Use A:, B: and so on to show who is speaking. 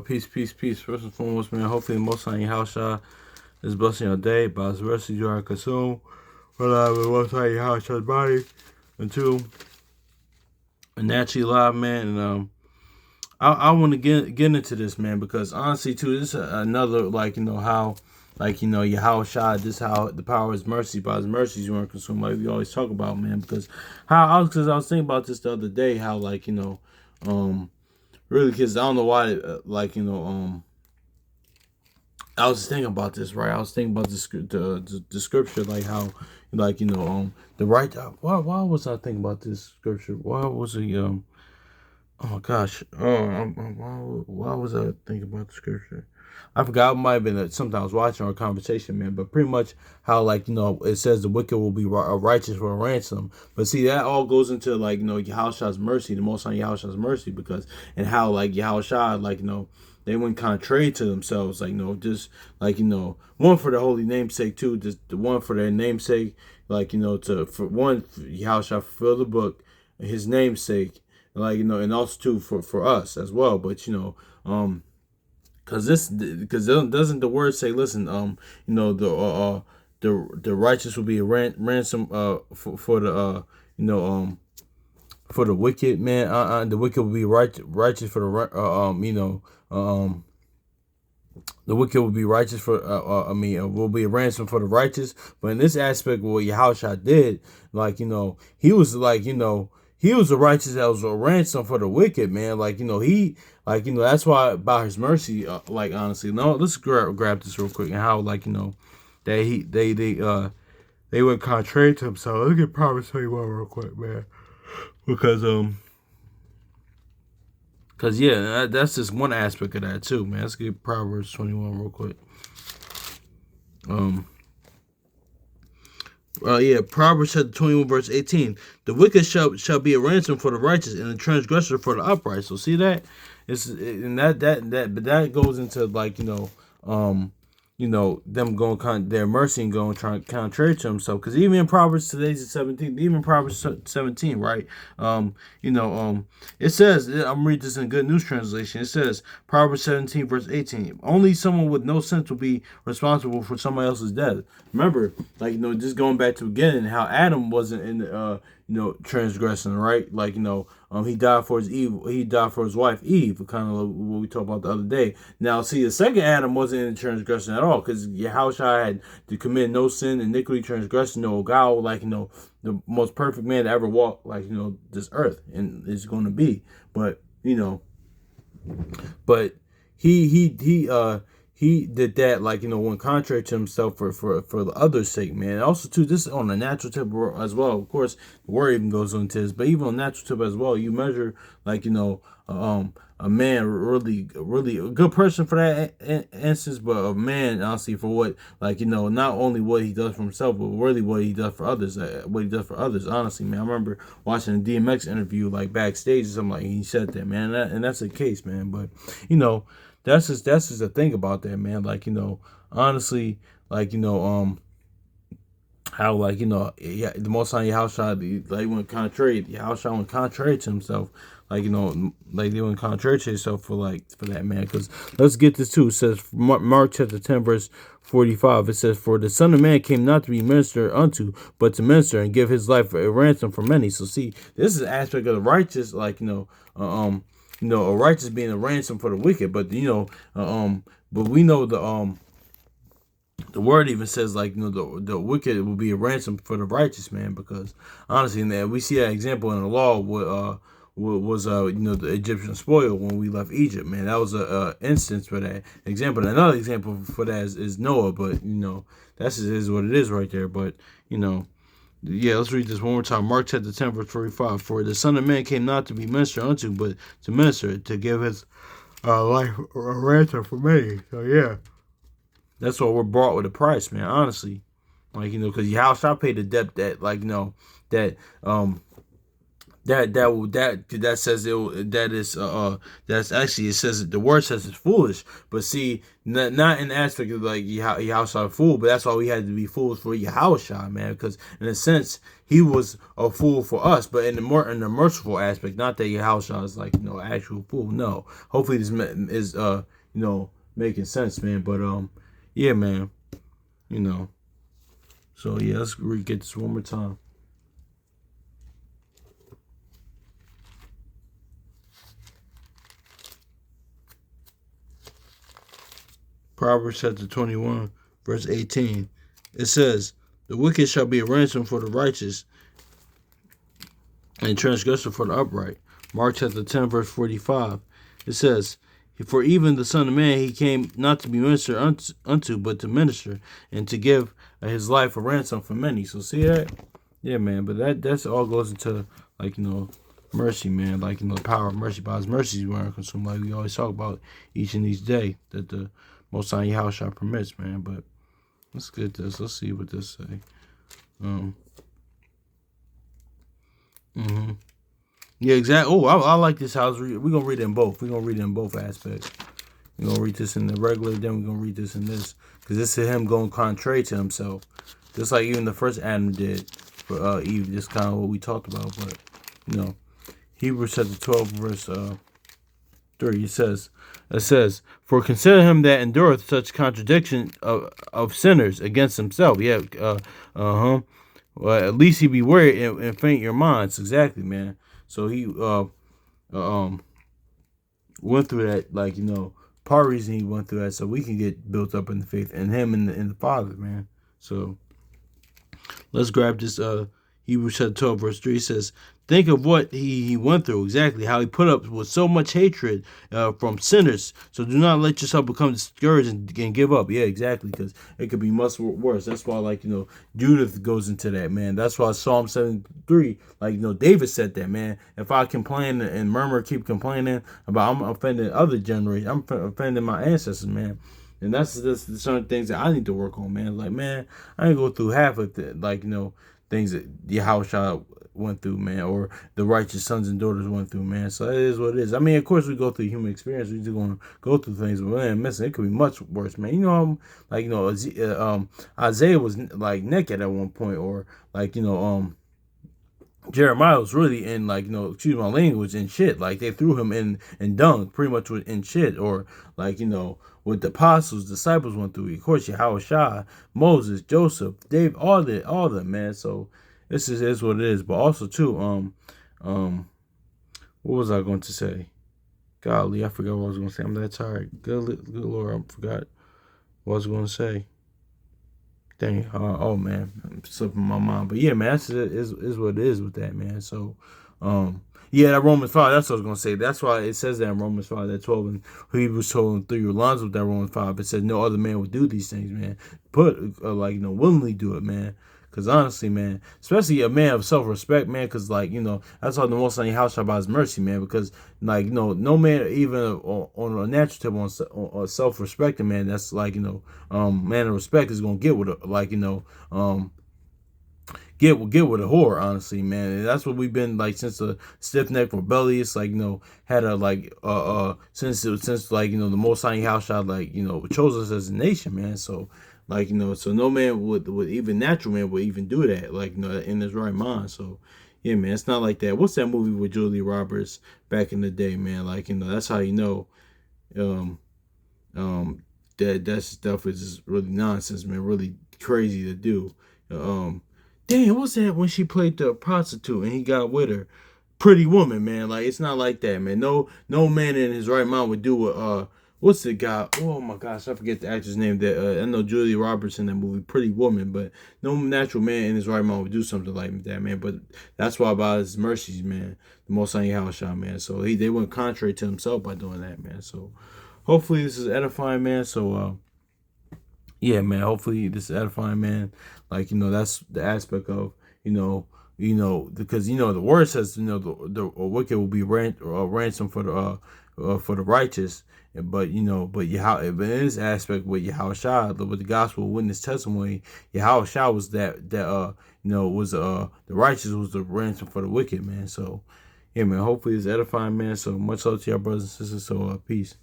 A: Peace, peace, peace. First and foremost, man, hopefully most on your house shot is blessing your day. By His mercy, you are consumed. Alive with most on your house shot's body. And two, naturally alive, man. And I want to get into this, man, because honestly, too, this is another how, your house shot. This how the power is mercy. By His mercies, you aren't consumed. Like we always talk about, man, because because I was thinking about this the other day, how really, because I don't know why, I was thinking about this, right? I was thinking about the scripture, like how, the right. Why was I thinking about this scripture? Why was it? Oh my gosh. Why was I thinking about the scripture? I forgot. It might have been something I was watching or a conversation, man. But pretty much how, it says the wicked will be righteous for a ransom. But see, that all goes into Yahushua's mercy, the Most High Yahushua's mercy, because and how Yahushua, they went contrary to themselves, just one for the holy namesake too, just the one for their namesake, to for one, Yahushua fulfill the book, his namesake, and also too for us as well. But because doesn't the word say, listen, the righteous will be a ransom for the for the wicked, man. The wicked will be righteous for the the wicked will be righteous for will be a ransom for the righteous. But in this aspect, what Yahushua did, he was he was the righteous that was a ransom for the wicked, man. He that's why by His mercy, honestly, no, let's grab this real quick, and how that they went contrary to himself. Let's get Proverbs 21 real quick, man, because yeah, that's just one aspect of that too, man. Let's get Proverbs 21 real quick. Yeah, Proverbs chapter 21 verse 18. The wicked shall be a ransom for the righteous, and the transgressor for the upright. So see that, but that goes into them going their mercy and going trying contrary to himself. Because even in Proverbs today's 17, even Proverbs 17, right? It says, I'm reading this in Good News Translation. It says Proverbs 17 verse 18. Only someone with no sense will be responsible for somebody else's death. Remember, just going back to the beginning, how Adam wasn't in the transgressing, right? He died for his evil. He died for his wife Eve, kind of like what we talked about the other day. Now, see, the second Adam wasn't in transgression at all, because Yahushua had to commit no sin, iniquity, transgression, no guile, the most perfect man to ever walk, this earth, and is going to be. But but he did that, went contrary to himself for the other's sake, man. Also too, this is on a natural tip as well. Of course, the word even goes into this, but even on natural tip as well, you measure a man really a good person for that instance, but a man honestly for what, not only what he does for himself, but really what he does for others. Honestly, man. I remember watching a DMX interview backstage or something, he said that, man, and that's the case, man. But that's just the thing about that, man. Honestly, how yeah, the Most High Yahushua, went contrary. Yahushua went contrary to himself, they went contrary to himself for that, man. Because let's get this too. It says Mark chapter 10 verse 45. It says, "For the Son of Man came not to be ministered unto, but to minister and give his life a ransom for many." So see, this is an aspect of the righteous, a righteous being a ransom for the wicked. But but we know the word even says the wicked will be a ransom for the righteous, man. Because honestly, and we see that example in the law with was the Egyptian spoil when we left Egypt, man. That was a instance for that example. And another example for that is Noah, but that's is what it is right there. But yeah, let's read this one more time. Mark chapter 10 verse 45. "For the Son of Man came not to be ministered unto, but to minister, to give his life a ransom for many." So yeah, that's what we're bought with a price, man. Honestly, because Yahushua paid the debt that that that says that is that's actually, it says, the word says it's foolish, but see, not in the aspect of like Yahushua fool, but that's why we had to be fools for Yahushua, man, because in a sense he was a fool for us, but in the merciful aspect, not that Yahushua is like actual fool. No, hopefully this is making sense, man. But yeah, man, you know. So yeah, let's get this one more time. Proverbs chapter 21, verse 18. It says, "The wicked shall be a ransom for the righteous, and transgressor for the upright." Mark chapter 10, verse 45. It says, "For even the Son of Man, he came not to be ministered unto, but to minister, and to give his life a ransom for many." So see that? Yeah, man. But that's all goes into like mercy, man. Like the power of mercy. By His mercies we aren't consumed. Like we always talk about each and each day that the Most High Yahweh permits, man. But let's get this. Let's see what this say. Um. hmm Yeah, exactly. Oh, I like this house. We're gonna read it in both. We're gonna read it in both aspects. We're gonna read this in the regular, then we're gonna read this in this, because this is him going contrary to himself, just like even the first Adam did for Eve. Just kind of what we talked about, but you know, Hebrews chapter 12, verse 3. It says, "For consider him that endureth such contradiction of sinners against himself." Yeah, Well, at least he be wary and faint your minds. Exactly, man. So he um went through that, like part reason he went through that, so we can get built up in the faith and him in the Father, man. So let's grab this Hebrews chapter 12, verse 3. Says, "Think of what he went through, exactly, how he put up with so much hatred from sinners. So do not let yourself become discouraged and give up." Yeah, exactly, because it could be much worse. That's why, like, Judith goes into that, man. That's why Psalm 73, like, David said that, man. If I complain and murmur, keep complaining about, I'm offending other generations, I'm offending my ancestors, man. And that's just certain things that I need to work on, man. Like, man, I ain't go through half of the, like, things that Yahushua went through, man, or the righteous sons and daughters went through, man. So it is what it is. I mean, of course, we go through human experience. We're just going to go through things, but man, listen, it could be much worse, man. Like, Isaiah was like naked at one point, or like, Jeremiah was really in, like, excuse my language, in shit. Like, they threw him in dung, pretty much in shit. Or like, what the apostles, disciples went through. Of course, Yahushua, Moses, Joseph, Dave, all that, man. So this is what it is. But also too, what was I going to say? Golly, I forgot what I was going to say. I'm that tired. Good Lord, I forgot what I was going to say. Dang, oh man, I'm slipping my mind. But yeah, man, that's is what it is with that, man. So, yeah, that Romans 5. That's what I was gonna say. That's why it says that in Romans 5, that 12, and Hebrews told through your lines with that Romans 5. It said no other man would do these things, man. Willingly do it, man. Because honestly, man, especially a man of self-respect, man, because, like, that's all the most on your house about His mercy, man. Because, like, no man, even on a natural tip, on self-respecting, man, that's like, man of respect is going to get with it, like, get with a whore, honestly, man. And that's what we've been like since the stiff neck rebellious, like, had a like since like, the Most High house shot, like, chose us as a nation, man. So, like, so no man would even natural man would even do that, like, in his right mind. So yeah, man, it's not like that. What's that movie with Julia Roberts back in the day, man? Like, that's how um that stuff is just really nonsense, man. Really crazy to do. Um, Damn, what's that when she played the prostitute and he got with her? Pretty Woman, man. Like, it's not like that, man. No man in his right mind would do what what's the guy? Oh my gosh, I forget the actor's name. That I know Julia Roberts in that movie, Pretty Woman, but no natural man in his right mind would do something like that, man. But that's why by His mercies, man, the Most High house shot, man. So they went contrary to Himself by doing that, man. So hopefully this is edifying, man. So yeah, man. Hopefully this is edifying, man. Like, that's the aspect of, because the word says, the wicked will be ransom for the righteous. But but in this aspect with Yahushua, with the gospel witness testimony, Yahushua was that was the righteous was the ransom for the wicked, man. So yeah, man, hopefully it's edifying, man. So much love to y'all brothers and sisters. So peace.